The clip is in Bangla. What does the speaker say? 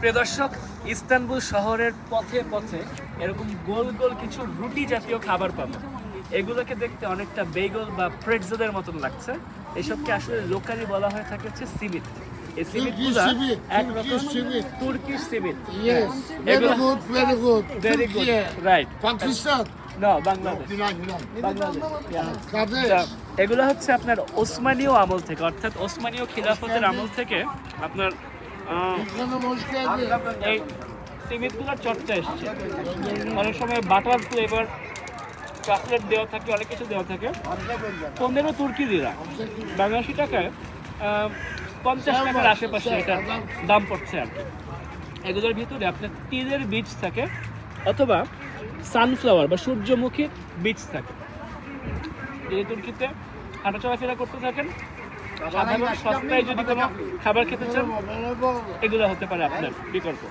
প্রিয় দর্শক, ইস্তানবুল শহরের পথে পথে এরকম গোল গোল কিছু রুটি জাতীয় খাবার পাবো। এগুলোকে দেখতে অনেকটা বেগল বা প্রেটজেলের মতন লাগছে। এসবকে আসলে লোকালি বলা হয়ে থাকে হচ্ছে সিমিট। এই সিমিটগুলো একরকম তুর্কিশ সিমিট। Yes, এগুলো very good. Very good, Turkey, right. Pakistan. না, Bangladesh. Yunan. Bangladesh, yeah. Kardeş. তা এগুলো হচ্ছে আপনার ওসমানীয় আমল থেকে, অর্থাৎ ওসমানীয় খিলাফতের আমল থেকে আপনার Hanım hoş geldin. এই সিমিটগুলোর চর্চা এসছে। অনেক সময় বাটার ফ্লেভার, চকলেট দেওয়া থাকে, অনেক কিছু দেওয়া থাকে। 15 তুর্কি লিরা, বাংলাদেশি টাকায় 50 টাকার আশেপাশে এটার দাম পড়ছে আর কি। এগুলোর ভিতরে আপনার তিলের বীজ থাকে অথবা সানফ্লাওয়ার বা সূর্যমুখী বীজ থাকে। এই তুর্কিতে হাঁটা চলাফেরা করতে থাকেন, সাধারণ সস্তায় যদি কোনো খাবার খেতে চান এগুলো হতে পারে আপনার বিকল্প।